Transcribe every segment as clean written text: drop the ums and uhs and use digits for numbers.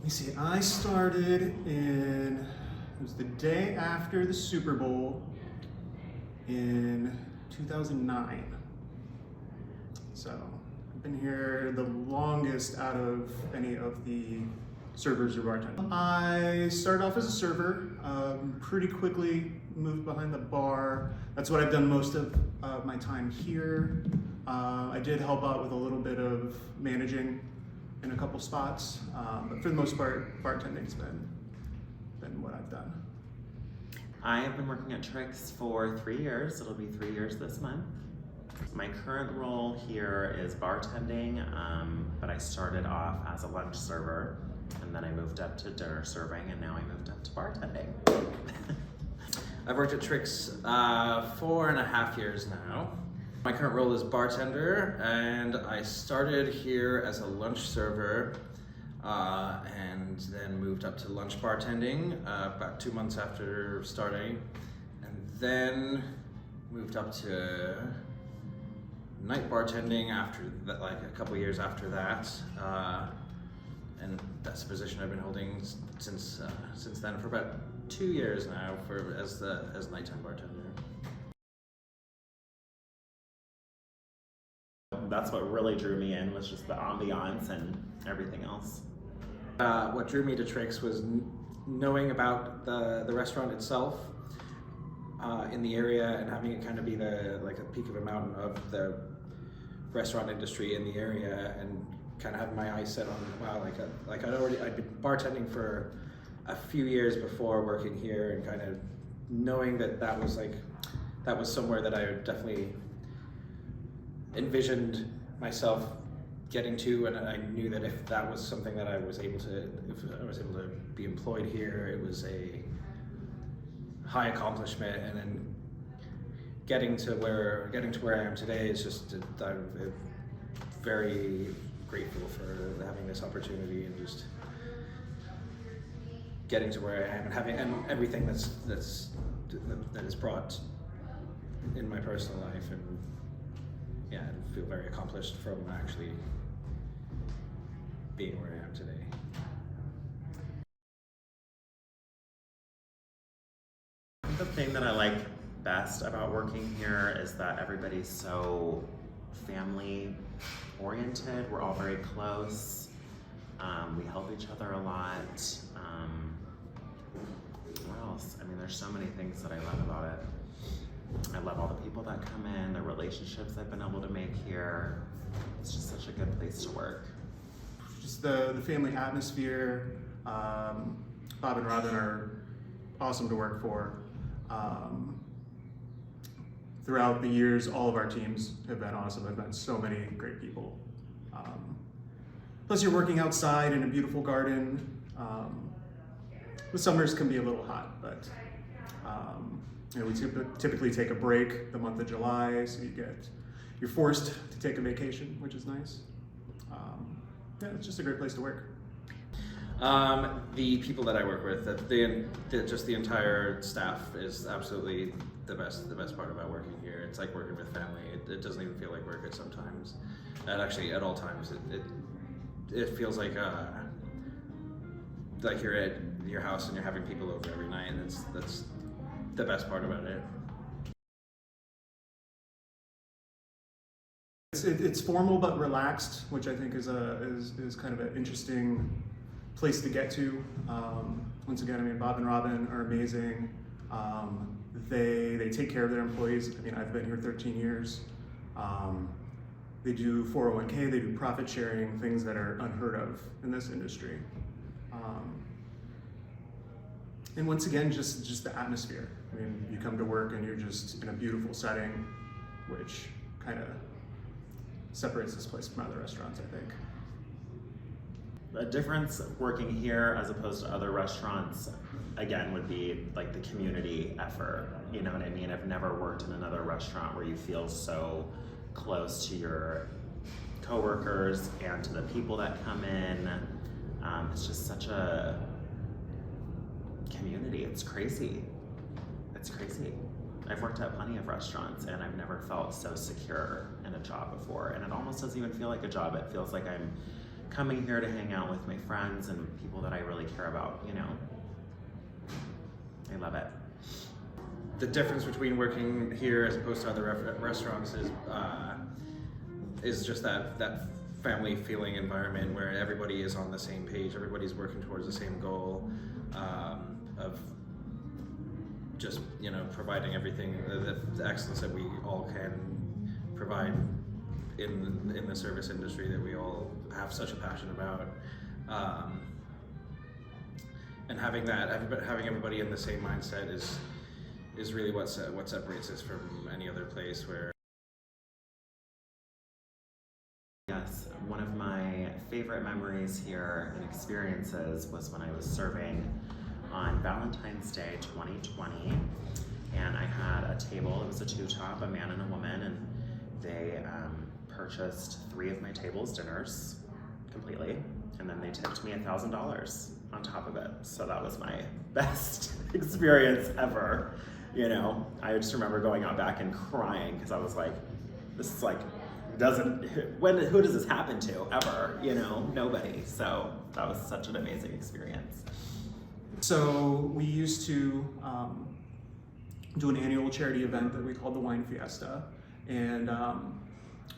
Let me see, I started it was the day after the Super Bowl in 2009. So I've been here the longest out of any of the servers or bartenders. I started off as a server, pretty quickly moved behind the bar. That's what I've done most of my time here. I did help out with a little bit of managing in a couple spots, but for the most part, bartending's been what I've done. I have been working at Trix for 3 years. It'll be 3 years this month. My current role here is bartending, but I started off as a lunch server, and then I moved up to dinner serving, and now I moved up to bartending. I've worked at Trix 4.5 years now. My current role is bartender, and I started here as a lunch server and then moved up to lunch bartending about 2 months after starting, and then moved up to night bartending after that, like a couple years after that, and that's a position I've been holding since then for about 2 years now as nighttime bartender. That's what really drew me in, was just the ambiance and everything else. What drew me to Trix was knowing about the restaurant itself in the area, and having it kind of be like a peak of a mountain of the restaurant industry in the area, and kind of having my eyes set on, wow, I'd been bartending for a few years before working here, and kind of knowing that was somewhere that I would definitely envisioned myself getting to, and I knew that if that was something that if I was able to be employed here, it was a high accomplishment. And then getting to where I am today is just, I'm very grateful for having this opportunity, and just getting to where I am, and having everything that is brought in my personal life. And yeah, I feel very accomplished from actually being where I am today. The thing that I like best about working here is that everybody's so family oriented. We're all very close. We help each other a lot. What else? I mean, there's so many things that I love about it. I love all the people that come in, the relationships I've been able to make here. It's just such a good place to work. Just the family atmosphere. Bob and Robin are awesome to work for. Throughout the years, all of our teams have been awesome. I've met so many great people. Plus, you're working outside in a beautiful garden. The summers can be a little hot, but we typically take a break the month of July, so you're forced to take a vacation, which is nice. Yeah, it's just a great place to work. The people that I work with, just the entire staff is absolutely the best part about working here. It's like working with family. It doesn't even feel like work at sometimes. And actually, at all times, it feels like you're at your house and you're having people over every night. And that's the best part about it. It's formal but relaxed, which I think is kind of an interesting place to get to. Once again, I mean, Bob and Robin are amazing. They take care of their employees. I mean, I've been here 13 years. They do 401k, they do profit sharing, things that are unheard of in this industry. And once again, just the atmosphere. I mean, you come to work and you're just in a beautiful setting, which kind of separates this place from other restaurants, I think. A difference working here as opposed to other restaurants, again, would be like the community effort. You know what I mean? I've never worked in another restaurant where you feel so close to your coworkers and to the people that come in. It's just such a community. It's crazy. It's crazy. I've worked at plenty of restaurants and I've never felt so secure in a job before. And it almost doesn't even feel like a job. It feels like I'm coming here to hang out with my friends and people that I really care about, you know. I love it. The difference between working here as opposed to other restaurants is just that family feeling environment where everybody is on the same page, everybody's working towards the same goal, of just, you know, providing everything, the excellence that we all can provide in the service industry that we all have such a passion about, and having everybody in the same mindset is really what separates us from any other place where. Yes, one of my favorite memories here and experiences was when I was serving on Valentine's Day 2020, and I had a table. It was a two-top, a man and a woman, and they purchased 3 of my table's dinners completely, and then they tipped me $1,000 on top of it. So that was my best experience ever. You know, I just remember going out back and crying because I was like, this is like, who does this happen to ever? You know, nobody. So that was such an amazing experience. So we used to do an annual charity event that we called the Wine Fiesta, and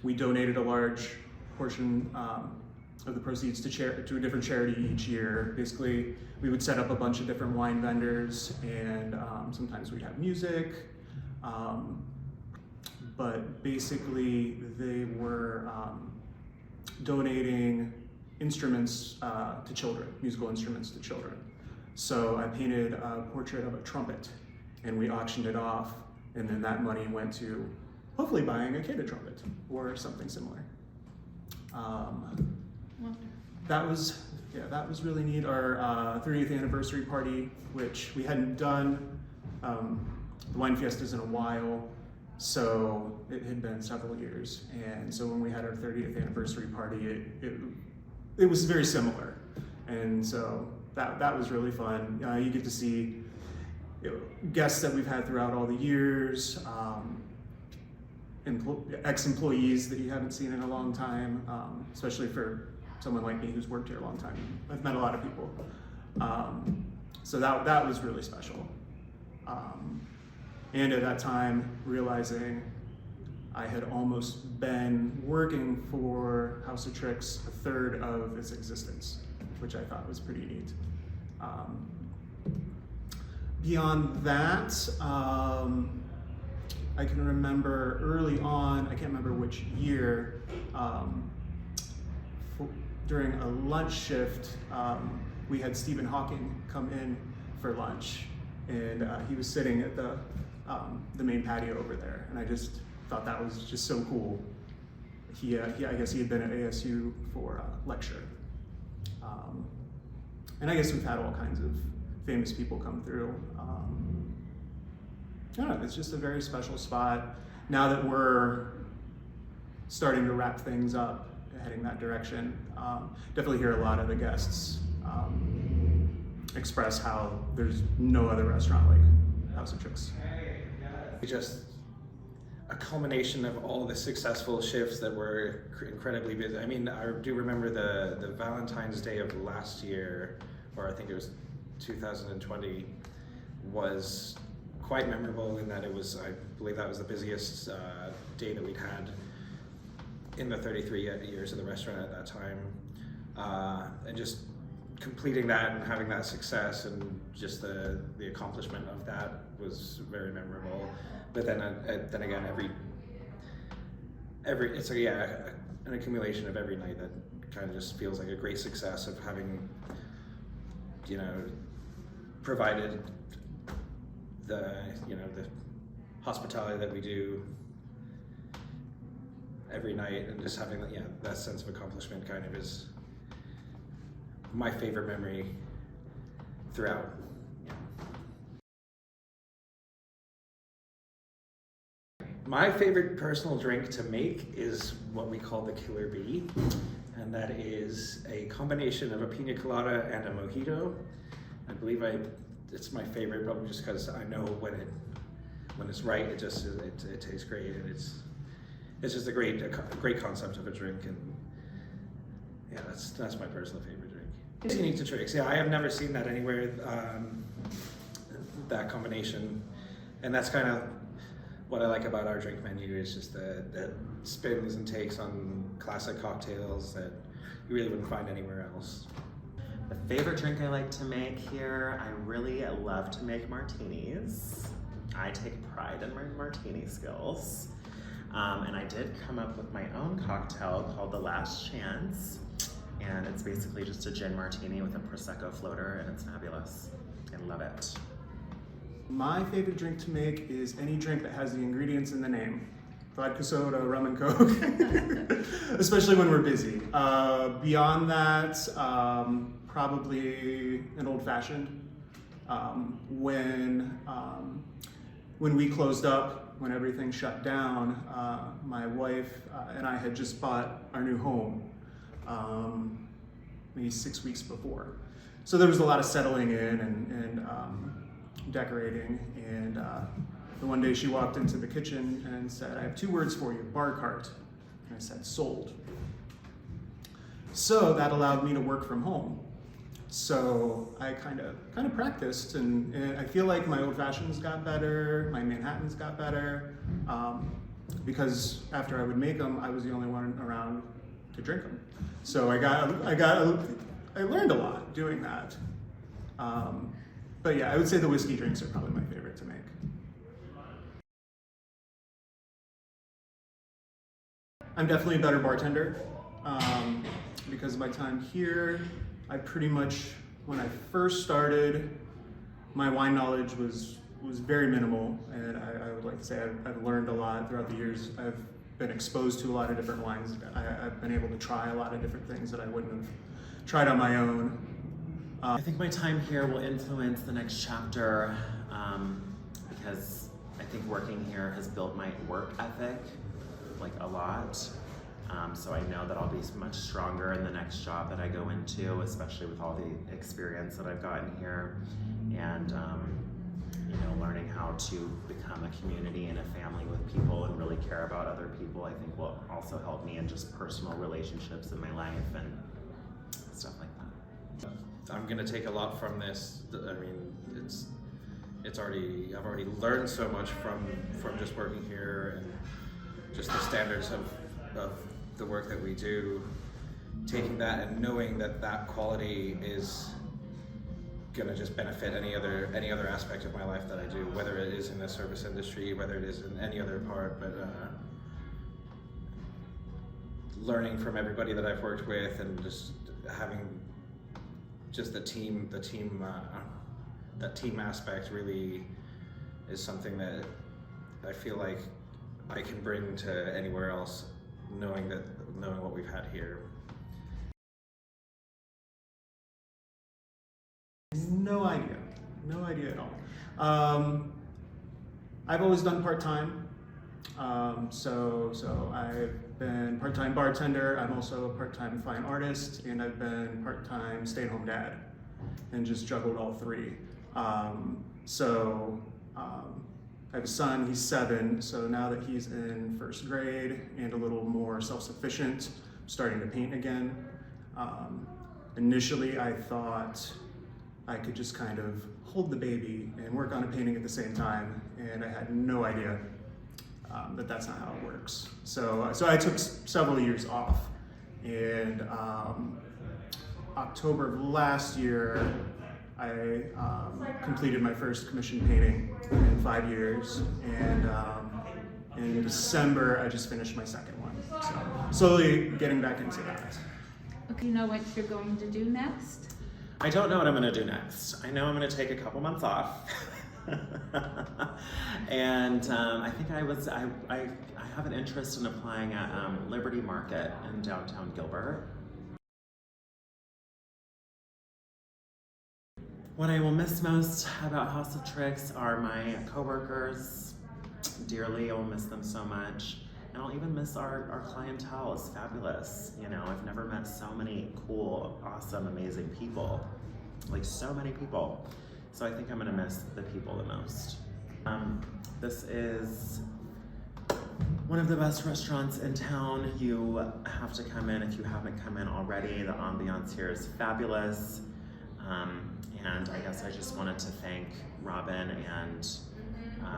we donated a large portion of the proceeds to a different charity each year. Basically, we would set up a bunch of different wine vendors, and sometimes we'd have music, but basically they were donating instruments to children, musical instruments to children. So I painted a portrait of a trumpet, and we auctioned it off, and then that money went to hopefully buying a kid a trumpet or something similar. That was really neat. Our 30th anniversary party, which we hadn't done the Wine Fiestas in a while, so it had been several years. And so when we had our 30th anniversary party, it was very similar. And so that was really fun. You get to see, you know, guests that we've had throughout all the years, ex-employees that you haven't seen in a long time, especially for someone like me who's worked here a long time. I've met a lot of people. So that was really special. And at that time, realizing I had almost been working for House of Tricks a third of its existence, which I thought was pretty neat. Beyond that, I can remember early on, I can't remember which year, during a lunch shift, we had Stephen Hawking come in for lunch, and he was sitting at the main patio over there, and I just thought that was just so cool. I guess he had been at ASU for a lecture. And I guess we've had all kinds of famous people come through. I don't know, it's just a very special spot. Now that we're starting to wrap things up, heading that direction, definitely hear a lot of the guests express how there's no other restaurant like House of Tricks. Just a culmination of all the successful shifts that were incredibly busy. I mean, I do remember the Valentine's Day of last year, or I think it was 2020, was quite memorable in that it was, I believe that was the busiest day that we'd had in the 33 years of the restaurant at that time. And just completing that and having that success and just the accomplishment of that was very memorable. But then again, every it's an accumulation of every night that kind of just feels like a great success of having, you know, provided the hospitality that we do every night, and just having that sense of accomplishment kind of is my favorite memory throughout. My favorite personal drink to make is what we call the Killer Bee, and that is a combination of a pina colada and a mojito. I believe it's my favorite, probably just because I know when it's right, it tastes great, and it's just a great concept of a drink, and Yeah, that's my personal favorite drink. It's unique to Tricks. Yeah, I have never seen that anywhere, that combination. And that's kind of what I like about our drink menu, is just the spins and takes on classic cocktails that you really wouldn't find anywhere else. The favorite drink I like to make here, I really love to make martinis. I take pride in my martini skills. And I did come up with my own cocktail called The Last Chance. And it's basically just a gin martini with a Prosecco floater, and it's fabulous. I love it. My favorite drink to make is any drink that has the ingredients in the name. Vodka soda, rum and coke, especially when we're busy. Beyond that, probably an old fashioned. When we closed up, when everything shut down, my wife and I had just bought our new home, maybe 6 weeks before. So there was a lot of settling in and decorating, and the one day she walked into the kitchen and said, "I have 2 words for you, bar cart." And I said, "Sold." So that allowed me to work from home. So I kind of practiced, and I feel like my old fashions got better, my Manhattans got better, because after I would make them, I was the only one around to drink them. So I learned a lot doing that. But yeah, I would say the whiskey drinks are probably my favorite to make. I'm definitely a better bartender because of my time here. I pretty much, when I first started, my wine knowledge was very minimal, and I would like to say I've learned a lot throughout the years. I've been exposed to a lot of different wines. I've been able to try a lot of different things that I wouldn't have tried on my own. I think my time here will influence the next chapter because I think working here has built my work ethic like a lot. So I know that I'll be much stronger in the next job that I go into, especially with all the experience that I've gotten here, and learning how to become a community and a family with people and really care about other people, I think will also help me in just personal relationships in my life and stuff like that. I'm gonna take a lot from this. I mean, I've already learned so much from just working here, and just the standards of the work that we do. Taking that and knowing that quality is gonna just benefit any other aspect of my life that I do, whether it is in the service industry, whether it is in any other part. But learning from everybody that I've worked with, and just having just that team aspect really is something that I feel like I can bring to anywhere else, knowing what we've had here. No idea at all. I've always done part-time. So I've been part-time bartender. I'm also a part-time fine artist, and I've been part-time stay-at-home dad, and just juggled all 3. I have a son, he's 7, so now that he's in 1st grade and a little more self-sufficient, I'm starting to paint again. Initially I thought I could just kind of hold the baby and work on a painting at the same time, and I had no idea that that's not how it works. So I took several years off, and October of last year I completed my first commissioned painting in 5 years, and in December I just finished my 2nd one. So slowly getting back into that. Okay, you know what you're going to do next? I don't know what I'm going to do next. I know I'm going to take a couple months off. And I think I have an interest in applying at Liberty Market in downtown Gilbert. What I will miss most about House of Tricks are my coworkers. Dearly, I will miss them so much. And I'll even miss our clientele. It's fabulous. I've never met so many cool, awesome, amazing people. Like, so many people. So I think I'm gonna miss the people the most. This is one of the best restaurants in town. You have to come in if you haven't come in already. The ambiance here is fabulous. And I guess I just wanted to thank Robin and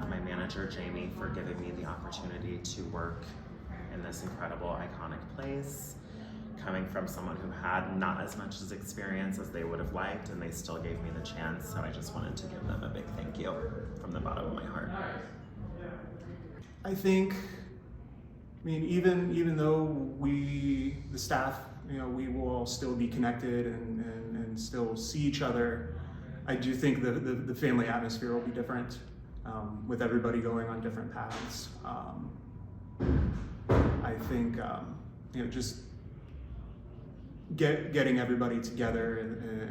my manager, Jamie, for giving me the opportunity to work in this incredible, iconic place. Coming from someone who had not as much as experience as they would have liked, and they still gave me the chance, so I just wanted to give them a big thank you from the bottom of my heart. I think, even though the staff, we will still be connected and still see each other, I do think the family atmosphere will be different, with everybody going on different paths. I think, just getting everybody together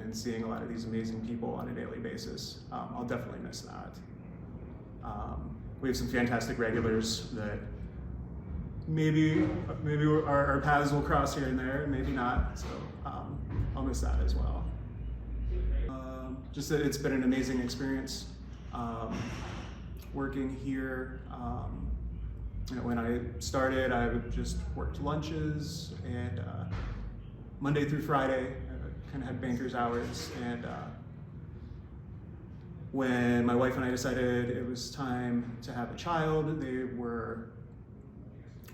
and seeing a lot of these amazing people on a daily basis, I'll definitely miss that. We have some fantastic regulars that maybe our paths will cross here and there, maybe not. So I'll miss that as well. Just that it's been an amazing experience working here. When I started, I would just worked lunches and Monday through Friday, I kind of had banker's hours. And when my wife and I decided it was time to have a child, they were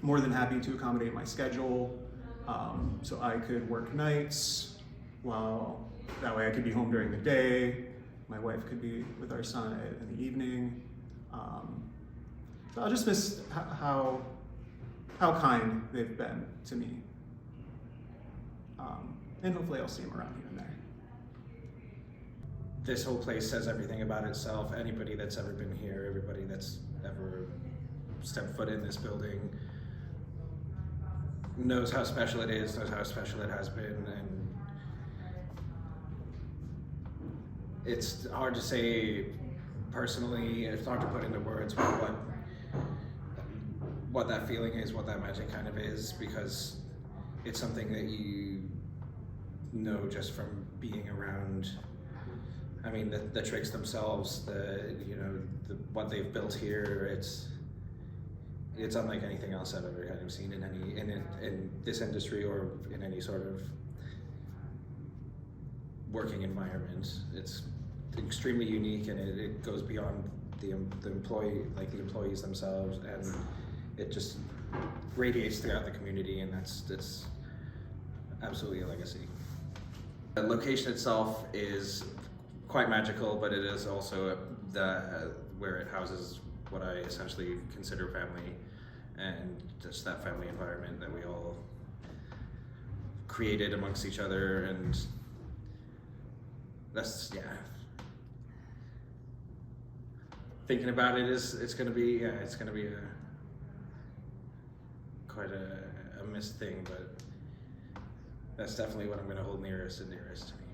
more than happy to accommodate my schedule, so I could work nights, that way I could be home during the day. My wife could be with our son in the evening. So I'll just miss how kind they've been to me. And hopefully I'll see them around here and there. This whole place says everything about itself. Anybody that's ever been here, everybody that's ever stepped foot in this building knows how special it is, knows how special it has been, and it's hard to say personally, it's hard to put into words what that feeling is, what that magic kind of is, because it's something that you know just from being around. I mean, the tricks themselves, what they've built here, it's unlike anything else I've ever kind of seen in this industry or in any sort of working environment. It's extremely unique, and it goes beyond the employees themselves, and it just radiates throughout the community, and that's absolutely a legacy. The location itself is quite magical, but it is also where it houses what I essentially consider family, and just that family environment that we all created amongst each other, and that's, thinking about it it's gonna be quite a missed thing, but that's definitely what I'm gonna hold nearest and dearest to me.